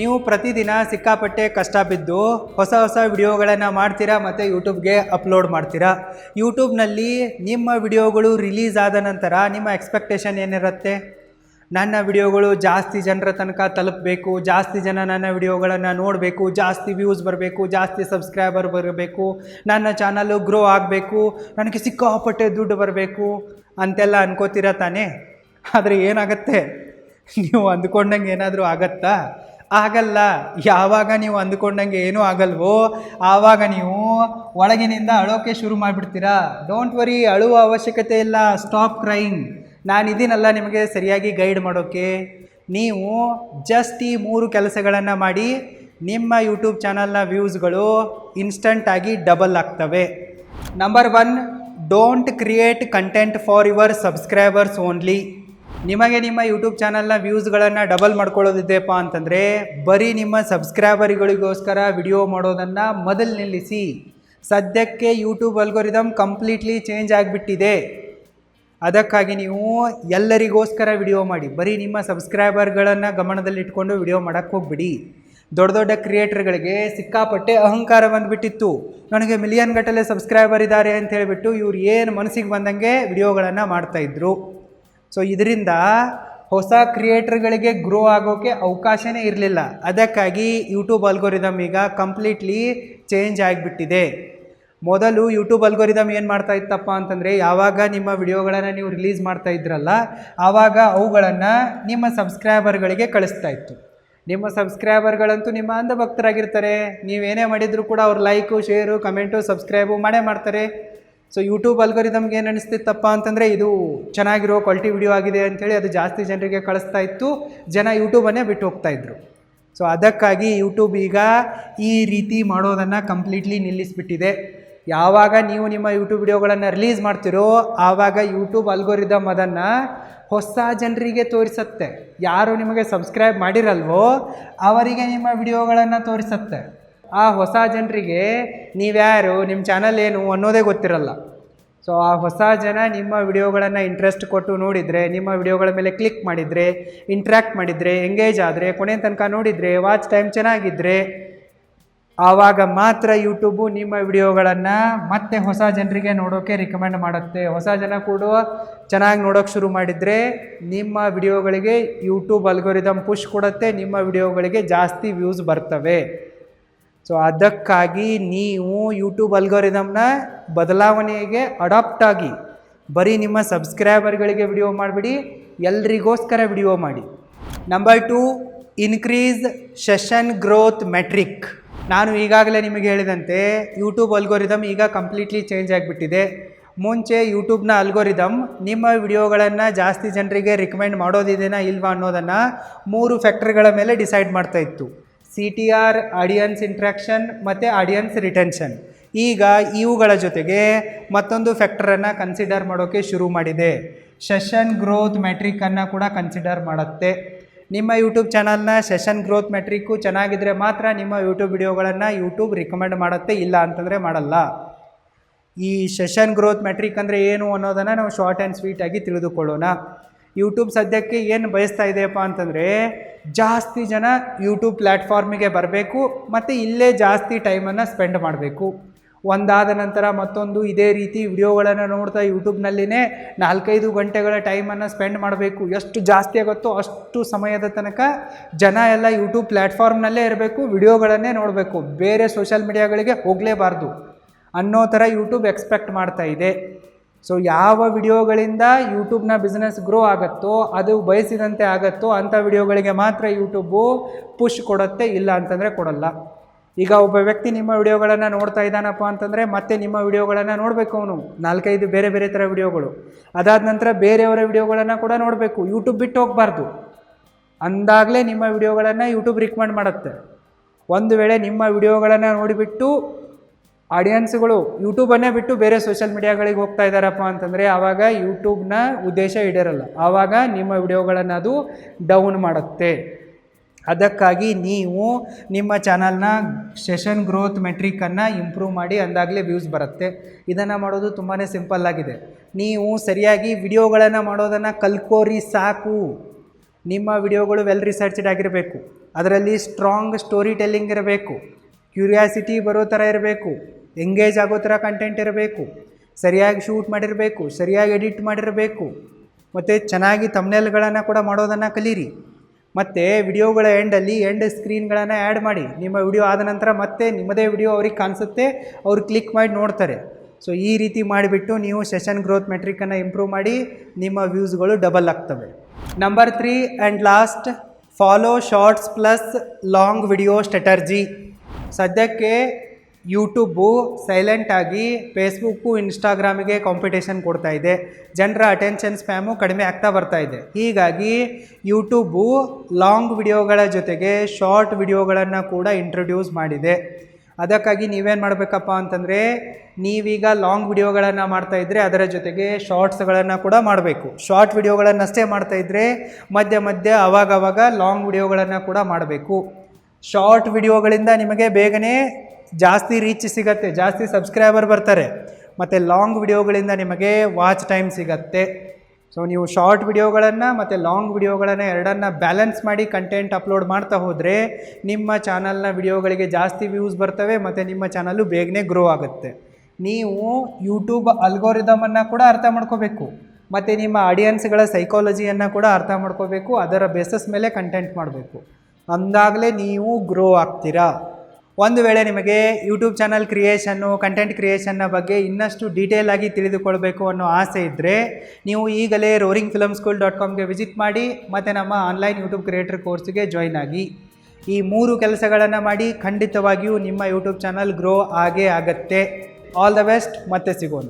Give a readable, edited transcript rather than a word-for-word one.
ನೀವು ಪ್ರತಿದಿನ ಸಿಕ್ಕಾಪಟ್ಟೆ ಕಷ್ಟ ಬಿದ್ದು ಹೊಸ ವಿಡಿಯೋಗಳನ್ನು ಮಾಡ್ತೀರಾ ಮತ್ತು ಯೂಟ್ಯೂಬ್ಗೆ ಅಪ್ಲೋಡ್ ಮಾಡ್ತೀರಾ. ಯೂಟ್ಯೂಬ್ನಲ್ಲಿ ನಿಮ್ಮ ವಿಡಿಯೋಗಳು ರಿಲೀಸ್ ಆದ ನಂತರ ನಿಮ್ಮ ಎಕ್ಸ್ಪೆಕ್ಟೇಷನ್ ಏನಿರುತ್ತೆ? ನನ್ನ ವಿಡಿಯೋಗಳು ಜಾಸ್ತಿ ಜನರ ತನಕ ತಲುಪಬೇಕು, ಜಾಸ್ತಿ ಜನ ನನ್ನ ವಿಡಿಯೋಗಳನ್ನು ನೋಡಬೇಕು, ಜಾಸ್ತಿ ವ್ಯೂಸ್ ಬರಬೇಕು, ಜಾಸ್ತಿ ಸಬ್ಸ್ಕ್ರೈಬರ್ ಬರಬೇಕು, ನನ್ನ ಚಾನಲ್ಲು ಗ್ರೋ ಆಗಬೇಕು, ನನಗೆ ಸಿಕ್ಕಾಪಟ್ಟೆ ದುಡ್ಡು ಬರಬೇಕು ಅಂತೆಲ್ಲ ಅನ್ಕೋತೀರ ತಾನೇ. ಆದರೆ ಏನಾಗುತ್ತೆ? ನೀವು ಅಂದ್ಕೊಂಡಂಗೆ ಏನಾದರೂ ಆಗತ್ತಾ? ಆಗಲ್ಲ. ಯಾವಾಗ ನೀವು ಅಂದುಕೊಂಡಂಗೆ ಏನೂ ಆಗಲ್ವೋ ಆವಾಗ ನೀವು ಒಳಗಿನಿಂದ ಅಳೋಕ್ಕೆ ಶುರು ಮಾಡಿಬಿಡ್ತೀರಾ. ಡೋಂಟ್ ವರಿ, ಅಳುವ ಅವಶ್ಯಕತೆ ಇಲ್ಲ. Stop crying. ನಾನಿದ್ದೀನಲ್ಲ ನಿಮಗೆ ಸರಿಯಾಗಿ ಗೈಡ್ ಮಾಡೋಕ್ಕೆ. ನೀವು ಜಸ್ಟ್ ಈ 3 ಕೆಲಸಗಳನ್ನು ಮಾಡಿ ನಿಮ್ಮ ಯೂಟ್ಯೂಬ್ ಚಾನಲ್ನ ವ್ಯೂಸ್ಗಳು ಇನ್ಸ್ಟಂಟಾಗಿ ಡಬಲ್ ಆಗ್ತವೆ. Number 1, don't create content for your subscribers only. ನಿಮಗೆ ನಿಮ್ಮ ಯೂಟ್ಯೂಬ್ ಚಾನಲ್ನ ವ್ಯೂಸ್ಗಳನ್ನು ಡಬಲ್ ಮಾಡ್ಕೊಳ್ಳೋದಿದೆಯಪ್ಪ ಅಂತಂದರೆ ಬರೀ ನಿಮ್ಮ ಸಬ್ಸ್ಕ್ರೈಬರ್ಗಳಿಗೋಸ್ಕರ ವಿಡಿಯೋ ಮಾಡೋದನ್ನು ಮೊದಲು ನಿಲ್ಲಿಸಿ. ಸದ್ಯಕ್ಕೆ ಯೂಟ್ಯೂಬ್ ಅಲ್ಗೋರಿದಮ್ ಕಂಪ್ಲೀಟ್ಲಿ ಚೇಂಜ್ ಆಗಿಬಿಟ್ಟಿದೆ. ಅದಕ್ಕಾಗಿ ನೀವು ಎಲ್ಲರಿಗೋಸ್ಕರ ವಿಡಿಯೋ ಮಾಡಿ. ಬರೀ ನಿಮ್ಮ ಸಬ್ಸ್ಕ್ರೈಬರ್ಗಳನ್ನು ಗಮನದಲ್ಲಿಟ್ಕೊಂಡು ವಿಡಿಯೋ ಮಾಡೋಕ್ಕೆ ಹೋಗ್ಬಿಡಿ. ದೊಡ್ಡ ಕ್ರಿಯೇಟರ್ಗಳಿಗೆ ಸಿಕ್ಕಾಪಟ್ಟೆ ಅಹಂಕಾರ ಬಂದುಬಿಟ್ಟಿತ್ತು. ನನಗೆ ಮಿಲಿಯನ್ ಗಟ್ಟಲೆ ಸಬ್ಸ್ಕ್ರೈಬರ್ ಇದ್ದಾರೆ ಅಂತ ಹೇಳಿಬಿಟ್ಟು ಇವ್ರು ಏನು ಮನಸ್ಸಿಗೆ ಬಂದಂಗೆ ವಿಡಿಯೋಗಳನ್ನು ಮಾಡ್ತಾಯಿದ್ರು. ಸೊ ಇದರಿಂದ ಹೊಸ ಕ್ರಿಯೇಟರ್ಗಳಿಗೆ ಗ್ರೋ ಆಗೋಕ್ಕೆ ಅವಕಾಶನೇ ಇರಲಿಲ್ಲ. ಅದಕ್ಕಾಗಿ ಯೂಟ್ಯೂಬ್ ಅಲ್ಗೋರಿದಮ್ ಈಗ ಕಂಪ್ಲೀಟ್ಲಿ ಚೇಂಜ್ ಆಗಿಬಿಟ್ಟಿದೆ. ಮೊದಲು ಯೂಟ್ಯೂಬ್ ಅಲ್ಗೋರಿದಮ್ ಏನು ಮಾಡ್ತಾ ಇತ್ತಪ್ಪ ಅಂತಂದರೆ, ಯಾವಾಗ ನಿಮ್ಮ ವಿಡಿಯೋಗಳನ್ನು ನೀವು ರಿಲೀಸ್ ಮಾಡ್ತಾ ಇದ್ರಲ್ಲ ಆವಾಗ ಅವುಗಳನ್ನು ನಿಮ್ಮ ಸಬ್ಸ್ಕ್ರೈಬರ್ಗಳಿಗೆ ಕಳಿಸ್ತಾ ಇತ್ತು. ನಿಮ್ಮ ಸಬ್ಸ್ಕ್ರೈಬರ್ಗಳಂತೂ ನಿಮ್ಮ ಅಂಧಭಕ್ತರಾಗಿರ್ತಾರೆ. ನೀವೇನೇ ಮಾಡಿದರೂ ಕೂಡ ಅವ್ರು ಲೈಕು, ಶೇರು, ಕಮೆಂಟು, ಸಬ್ಸ್ಕ್ರೈಬು ಮಾಡೇ ಮಾಡ್ತಾರೆ. ಸೊ ಯೂಟ್ಯೂಬ್ ಅಲ್ಗೋರಿದಮ್ಗೆ ಏನು ಅನಿಸ್ತಿತ್ತಪ್ಪ ಅಂತಂದರೆ ಇದು ಚೆನ್ನಾಗಿರೋ ಕ್ವಾಲಿಟಿ ವಿಡಿಯೋ ಆಗಿದೆ ಅಂಥೇಳಿ ಅದು ಜಾಸ್ತಿ ಜನರಿಗೆ ಕಳಿಸ್ತಾ ಇತ್ತು. ಜನ ಯೂಟ್ಯೂಬನ್ನೇ ಬಿಟ್ಟು ಹೋಗ್ತಾಯಿದ್ರು. ಸೊ ಅದಕ್ಕಾಗಿ ಯೂಟ್ಯೂಬ್ ಈಗ ಈ ರೀತಿ ಮಾಡೋದನ್ನು ಕಂಪ್ಲೀಟ್ಲಿ ನಿಲ್ಲಿಸಿಬಿಟ್ಟಿದೆ. ಯಾವಾಗ ನೀವು ನಿಮ್ಮ ಯೂಟ್ಯೂಬ್ ವಿಡಿಯೋಗಳನ್ನು ರಿಲೀಸ್ ಮಾಡ್ತೀರೋ ಆವಾಗ ಯೂಟ್ಯೂಬ್ ಅಲ್ಗೋರಿದಮ್ ಅದನ್ನು ಹೊಸ ಜನರಿಗೆ ತೋರಿಸುತ್ತೆ. ಯಾರು ನಿಮಗೆ ಸಬ್ಸ್ಕ್ರೈಬ್ ಮಾಡಿರಲ್ವೋ ಅವರಿಗೆ ನಿಮ್ಮ ವಿಡಿಯೋಗಳನ್ನು ತೋರಿಸುತ್ತೆ. ಆ ಹೊಸ ಜನರಿಗೆ ನೀವ್ಯಾರು, ನಿಮ್ಮ ಚಾನಲ್ ಏನು ಅನ್ನೋದೇ ಗೊತ್ತಿರಲ್ಲ. ಸೊ ಆ ಹೊಸ ಜನ ನಿಮ್ಮ ವಿಡಿಯೋಗಳನ್ನು ಇಂಟ್ರೆಸ್ಟ್ ಕೊಟ್ಟು ನೋಡಿದರೆ, ನಿಮ್ಮ ವಿಡಿಯೋಗಳ ಮೇಲೆ ಕ್ಲಿಕ್ ಮಾಡಿದರೆ, ಇಂಟ್ರ್ಯಾಕ್ಟ್ ಮಾಡಿದರೆ, ಎಂಗೇಜ್ ಆದರೆ, ಕೊನೆ ತನಕ ನೋಡಿದರೆ, ವಾಚ್ ಟೈಮ್ ಚೆನ್ನಾಗಿದ್ದರೆ ಆವಾಗ ಮಾತ್ರ ಯೂಟ್ಯೂಬು ನಿಮ್ಮ ವಿಡಿಯೋಗಳನ್ನು ಮತ್ತೆ ಹೊಸ ಜನರಿಗೆ ನೋಡೋಕ್ಕೆ ರಿಕಮೆಂಡ್ ಮಾಡುತ್ತೆ. ಹೊಸ ಜನ ಕೂಡ ಚೆನ್ನಾಗಿ ನೋಡೋಕ್ಕೆ ಶುರು ಮಾಡಿದರೆ ನಿಮ್ಮ ವಿಡಿಯೋಗಳಿಗೆ ಯೂಟ್ಯೂಬ್ ಅಲ್ಗೋರಿದಮ್ ಪುಷ್ ಕೊಡುತ್ತೆ, ನಿಮ್ಮ ವಿಡಿಯೋಗಳಿಗೆ ಜಾಸ್ತಿ ವ್ಯೂಸ್ ಬರ್ತವೆ. ಸೊ ಅದಕ್ಕಾಗಿ ನೀವು ಯೂಟ್ಯೂಬ್ ಅಲ್ಗೋರಿದಮ್ನ ಬದಲಾವಣೆಗೆ ಅಡಾಪ್ಟ್ ಆಗಿ ಬರೀ ನಿಮ್ಮ ಸಬ್ಸ್ಕ್ರೈಬರ್ಗಳಿಗೆ ವಿಡಿಯೋ ಮಾಡಿಬಿಡಿ, ಎಲ್ರಿಗೋಸ್ಕರ ವಿಡಿಯೋ ಮಾಡಿ. Number 2, increase session growth metric. ನಾನು ಈಗಾಗಲೇ ನಿಮಗೆ ಹೇಳಿದಂತೆ ಯೂಟ್ಯೂಬ್ ಅಲ್ಗೋರಿದಮ್ ಈಗ ಕಂಪ್ಲೀಟ್ಲಿ ಚೇಂಜ್ ಆಗಿಬಿಟ್ಟಿದೆ. ಮುಂಚೆ ಯೂಟ್ಯೂಬ್ನ ಅಲ್ಗೋರಿದಮ್ ನಿಮ್ಮ ವಿಡಿಯೋಗಳನ್ನು ಜಾಸ್ತಿ ಜನರಿಗೆ ರಿಕಮೆಂಡ್ ಮಾಡೋದಿದೆನಾ ಇಲ್ವಾ ಅನ್ನೋದನ್ನು 3 ಫ್ಯಾಕ್ಟರ್ಗಳ ಮೇಲೆ ಡಿಸೈಡ್ ಮಾಡ್ತಾಯಿತ್ತು. CTR, ಆಡಿಯನ್ಸ್ ಇಂಟ್ರ್ಯಾಕ್ಷನ್ ಮತ್ತು ಆಡಿಯನ್ಸ್ ರಿಟೆನ್ಷನ್. ಈಗ ಇವುಗಳ ಜೊತೆಗೆ ಮತ್ತೊಂದು ಫ್ಯಾಕ್ಟರನ್ನು ಕನ್ಸಿಡರ್ ಮಾಡೋಕ್ಕೆ ಶುರು ಮಾಡಿದೆ. ಸೆಷನ್ ಗ್ರೋತ್ ಮೆಟ್ರಿಕನ್ನು ಕೂಡ ಕನ್ಸಿಡರ್ ಮಾಡುತ್ತೆ. ನಿಮ್ಮ ಯೂಟ್ಯೂಬ್ ಚಾನಲ್ನ ಸೆಷನ್ ಗ್ರೋತ್ ಮೆಟ್ರಿಕ್ಕು ಚೆನ್ನಾಗಿದ್ದರೆ ಮಾತ್ರ ನಿಮ್ಮ ಯೂಟ್ಯೂಬ್ ವಿಡಿಯೋಗಳನ್ನು ಯೂಟ್ಯೂಬ್ ರಿಕಮೆಂಡ್ ಮಾಡುತ್ತೆ, ಇಲ್ಲ ಅಂತಂದರೆ ಮಾಡಲ್ಲ. ಈ ಸೆಷನ್ ಗ್ರೋತ್ ಮೆಟ್ರಿಕ್ ಅಂದರೆ ಏನು ಅನ್ನೋದನ್ನು ನಾವು ಶಾರ್ಟ್ ಆ್ಯಂಡ್ ಸ್ವೀಟಾಗಿ ತಿಳಿದುಕೊಳ್ಳೋಣ. ಯೂಟ್ಯೂಬ್ ಸದ್ಯಕ್ಕೆ ಏನು ಬಯಸ್ತಾ ಇದೆಯಪ್ಪ ಅಂತಂದರೆ ಜಾಸ್ತಿ ಜನ ಯೂಟ್ಯೂಬ್ ಪ್ಲ್ಯಾಟ್ಫಾರ್ಮಿಗೆ ಬರಬೇಕು ಮತ್ತು ಇಲ್ಲೇ ಜಾಸ್ತಿ ಟೈಮನ್ನು ಸ್ಪೆಂಡ್ ಮಾಡಬೇಕು. ಒಂದಾದ ನಂತರ ಮತ್ತೊಂದು ಇದೇ ರೀತಿ ವಿಡಿಯೋಗಳನ್ನು ನೋಡ್ತಾ ಯೂಟ್ಯೂಬ್ನಲ್ಲಿನೇ 4-5 ಗಂಟೆಗಳ ಟೈಮನ್ನು ಸ್ಪೆಂಡ್ ಮಾಡಬೇಕು. ಎಷ್ಟು ಜಾಸ್ತಿ ಆಗುತ್ತೋ ಅಷ್ಟು ಸಮಯದ ತನಕ ಜನ ಎಲ್ಲ ಯೂಟ್ಯೂಬ್ ಪ್ಲ್ಯಾಟ್ಫಾರ್ಮ್ನಲ್ಲೇ ಇರಬೇಕು, ವಿಡಿಯೋಗಳನ್ನೇ ನೋಡಬೇಕು, ಬೇರೆ ಸೋಷಿಯಲ್ ಮೀಡಿಯಾಗಳಿಗೆ ಹೋಗಲೇಬಾರ್ದು ಅನ್ನೋ ಥರ ಯೂಟ್ಯೂಬ್ ಎಕ್ಸ್ಪೆಕ್ಟ್ ಮಾಡ್ತಾ ಇದೆ. ಸೊ ಯಾವ ವಿಡಿಯೋಗಳಿಂದ ಯೂಟ್ಯೂಬ್ನ ಬಿಸ್ನೆಸ್ ಗ್ರೋ ಆಗುತ್ತೋ, ಅದು ಬಯಸಿದಂತೆ ಆಗುತ್ತೋ ಅಂಥ ವಿಡಿಯೋಗಳಿಗೆ ಮಾತ್ರ ಯೂಟ್ಯೂಬು ಪುಷ್ ಕೊಡುತ್ತೆ, ಇಲ್ಲ ಅಂತಂದರೆ ಕೊಡಲ್ಲ. ಈಗ ಒಬ್ಬ ವ್ಯಕ್ತಿ ನಿಮ್ಮ ವಿಡಿಯೋಗಳನ್ನು ನೋಡ್ತಾ ಇದ್ದಾನಪ್ಪ ಅಂತಂದರೆ ಮತ್ತೆ ನಿಮ್ಮ ವಿಡಿಯೋಗಳನ್ನು ನೋಡಬೇಕು. ಅವನು 4-5 ಬೇರೆ ಬೇರೆ ಥರ ವಿಡಿಯೋಗಳು, ಅದಾದ ನಂತರ ಬೇರೆಯವರ ವಿಡಿಯೋಗಳನ್ನು ಕೂಡ ನೋಡಬೇಕು. ಯೂಟ್ಯೂಬ್ ಬಿಟ್ಟು ಹೋಗಬಾರ್ದು. ಅಂದಾಗಲೇ ನಿಮ್ಮ ವಿಡಿಯೋಗಳನ್ನು ಯೂಟ್ಯೂಬ್ ರಿಕಮೆಂಡ್ ಮಾಡುತ್ತೆ. ಒಂದು ವೇಳೆ ನಿಮ್ಮ ವಿಡಿಯೋಗಳನ್ನು ನೋಡಿಬಿಟ್ಟು ಆಡಿಯನ್ಸ್ಗಳು ಯೂಟ್ಯೂಬನ್ನೇ ಬಿಟ್ಟು ಬೇರೆ ಸೋಷಿಯಲ್ ಮೀಡಿಯಾಗಳಿಗೆ ಹೋಗ್ತಾ ಇದ್ದಾರಪ್ಪ ಅಂತಂದರೆ ಆವಾಗ ಯೂಟ್ಯೂಬ್ನ ಉದ್ದೇಶ ಈಡೇರಲ್ಲ. ಆವಾಗ ನಿಮ್ಮ ವಿಡಿಯೋಗಳನ್ನು ಅದು ಡೌನ್ ಮಾಡುತ್ತೆ. ಅದಕ್ಕಾಗಿ ನೀವು ನಿಮ್ಮ ಚಾನಲ್ನ ಸೆಷನ್ ಗ್ರೋತ್ ಮೆಟ್ರಿಕನ್ನು ಇಂಪ್ರೂವ್ ಮಾಡಿ, ಅಂದಾಗಲೇ ವ್ಯೂಸ್ ಬರುತ್ತೆ. ಇದನ್ನು ಮಾಡೋದು ತುಂಬಾ ಸಿಂಪಲ್ ಆಗಿದೆ. ನೀವು ಸರಿಯಾಗಿ ವಿಡಿಯೋಗಳನ್ನು ಮಾಡೋದನ್ನು ಕಲ್ಕೋರಿ ಸಾಕು. ನಿಮ್ಮ ವಿಡಿಯೋಗಳು ವೆಲ್ ರಿಸರ್ಚ್ಡ್ ಆಗಿರಬೇಕು, ಅದರಲ್ಲಿ ಸ್ಟ್ರಾಂಗ್ ಸ್ಟೋರಿ ಟೆಲ್ಲಿಂಗ್ ಇರಬೇಕು, ಕ್ಯೂರಿಯಾಸಿಟಿ ಬರೋ ಥರ ಇರಬೇಕು, ಎಂಗೇಜ್ ಆಗೋ ಥರ ಕಂಟೆಂಟ್ ಇರಬೇಕು, ಸರಿಯಾಗಿ ಶೂಟ್ ಮಾಡಿರಬೇಕು, ಸರಿಯಾಗಿ ಎಡಿಟ್ ಮಾಡಿರಬೇಕು, ಮತ್ತು ಚೆನ್ನಾಗಿ ಥಂಬ್ನೇಲ್ಗಳನ್ನು ಕೂಡ ಮಾಡೋದನ್ನು ಕಲೀರಿ. ಮತ್ತು ವಿಡಿಯೋಗಳ ಎಂಡ್ ಸ್ಕ್ರೀನ್ಗಳನ್ನು ಆ್ಯಡ್ ಮಾಡಿ. ನಿಮ್ಮ ವಿಡಿಯೋ ಆದ ನಂತರ ಮತ್ತೆ ನಿಮ್ಮದೇ ವಿಡಿಯೋ ಅವ್ರಿಗೆ ಕಾಣಿಸುತ್ತೆ, ಅವ್ರು ಕ್ಲಿಕ್ ಮಾಡಿ ನೋಡ್ತಾರೆ. ಸೊ ಈ ರೀತಿ ಮಾಡಿಬಿಟ್ಟು ನೀವು ಸೆಷನ್ ಗ್ರೋತ್ ಮೆಟ್ರಿಕನ್ನು ಇಂಪ್ರೂವ್ ಮಾಡಿ ನಿಮ್ಮ ವ್ಯೂಸ್ಗಳು ಡಬಲ್ ಆಗ್ತವೆ. Number 3 and last, follow shorts plus long video strategy. ಸದ್ಯಕ್ಕೆ ಯೂಟ್ಯೂಬು ಸೈಲೆಂಟಾಗಿ ಫೇಸ್ಬುಕ್ಕು ಇನ್ಸ್ಟಾಗ್ರಾಮಿಗೆ ಕಾಂಪಿಟೇಷನ್ ಕೊಡ್ತಾ ಇದೆ. ಜನರ ಅಟೆನ್ಷನ್ ಸ್ಪ್ಯಾಮು ಕಡಿಮೆ ಆಗ್ತಾ ಬರ್ತಾ ಇದೆ. ಹೀಗಾಗಿ ಯೂಟ್ಯೂಬು ಲಾಂಗ್ ವಿಡಿಯೋಗಳ ಜೊತೆಗೆ ಶಾರ್ಟ್ ವಿಡಿಯೋಗಳನ್ನು ಕೂಡ ಇಂಟ್ರೊಡ್ಯೂಸ್ ಮಾಡಿದೆ. ಅದಕ್ಕಾಗಿ ನೀವೇನು ಮಾಡಬೇಕಪ್ಪ ಅಂತಂದರೆ, ನೀವೀಗ ಲಾಂಗ್ ವಿಡಿಯೋಗಳನ್ನು ಮಾಡ್ತಾಯಿದ್ರೆ ಅದರ ಜೊತೆಗೆ ಶಾರ್ಟ್ಸ್ಗಳನ್ನು ಕೂಡ ಮಾಡಬೇಕು. ಶಾರ್ಟ್ ವಿಡಿಯೋಗಳನ್ನಷ್ಟೇ ಮಾಡ್ತಾಯಿದ್ರೆ ಮಧ್ಯೆ ಅವಾಗವಾಗ ಲಾಂಗ್ ವಿಡಿಯೋಗಳನ್ನು ಕೂಡ ಮಾಡಬೇಕು. ಶಾರ್ಟ್ ವಿಡಿಯೋಗಳಿಂದ ನಿಮಗೆ ಬೇಗನೆ ಜಾಸ್ತಿ ರೀಚ್ ಸಿಗತ್ತೆ, ಜಾಸ್ತಿ ಸಬ್ಸ್ಕ್ರೈಬರ್ ಬರ್ತಾರೆ. ಮತ್ತು ಲಾಂಗ್ ವಿಡಿಯೋಗಳಿಂದ ನಿಮಗೆ ವಾಚ್ ಟೈಮ್ ಸಿಗತ್ತೆ. ಸೊ ನೀವು ಶಾರ್ಟ್ ವಿಡಿಯೋಗಳನ್ನು ಮತ್ತು ಲಾಂಗ್ ವಿಡಿಯೋಗಳನ್ನು ಎರಡನ್ನು ಬ್ಯಾಲೆನ್ಸ್ ಮಾಡಿ ಕಂಟೆಂಟ್ ಅಪ್ಲೋಡ್ ಮಾಡ್ತಾ ಹೋದರೆ ನಿಮ್ಮ ಚಾನಲ್ನ ವಿಡಿಯೋಗಳಿಗೆ ಜಾಸ್ತಿ ವ್ಯೂಸ್ ಬರ್ತವೆ ಮತ್ತು ನಿಮ್ಮ ಚಾನಲ್ಲು ಬೇಗನೆ ಗ್ರೋ ಆಗುತ್ತೆ. ನೀವು ಯೂಟ್ಯೂಬ್ ಅಲ್ಗೋರಿದಮನ್ನು ಕೂಡ ಅರ್ಥ ಮಾಡ್ಕೋಬೇಕು ಮತ್ತು ನಿಮ್ಮ ಆಡಿಯನ್ಸ್ಗಳ ಸೈಕಾಲಜಿಯನ್ನು ಕೂಡ ಅರ್ಥ ಮಾಡ್ಕೋಬೇಕು. ಅದರ ಬೇಸಸ್ ಮೇಲೆ ಕಂಟೆಂಟ್ ಮಾಡಬೇಕು. ಅಂದಾಗಲೇ ನೀವು ಗ್ರೋ ಆಗ್ತೀರಾ. ಒಂದು ವೇಳೆ ನಿಮಗೆ ಯೂಟ್ಯೂಬ್ ಚಾನಲ್ ಕ್ರಿಯೇಷನ್ನು, ಕಂಟೆಂಟ್ ಕ್ರಿಯೇಷನ್ನ ಬಗ್ಗೆ ಇನ್ನಷ್ಟು ಡೀಟೇಲ್ ಆಗಿ ತಿಳಿದುಕೊಳ್ಬೇಕು ಅನ್ನೋ ಆಸೆ ಇದ್ದರೆ ನೀವು ಈಗಲೇ roaringfilmschool.comಗೆ ವಿಸಿಟ್ ಮಾಡಿ ಮತ್ತು ನಮ್ಮ ಆನ್ಲೈನ್ ಯೂಟ್ಯೂಬ್ ಕ್ರಿಯೇಟರ್ ಕೋರ್ಸ್ಗೆ ಜಾಯ್ನ್ ಆಗಿ. ಈ 3 ಕೆಲಸಗಳನ್ನು ಮಾಡಿ ಖಂಡಿತವಾಗಿಯೂ ನಿಮ್ಮ ಯೂಟ್ಯೂಬ್ ಚಾನಲ್ ಗ್ರೋ ಆಗೇ ಆಗತ್ತೆ. ಆಲ್ ದ ಬೆಸ್ಟ್, ಮತ್ತೆ ಸಿಗೋಣ.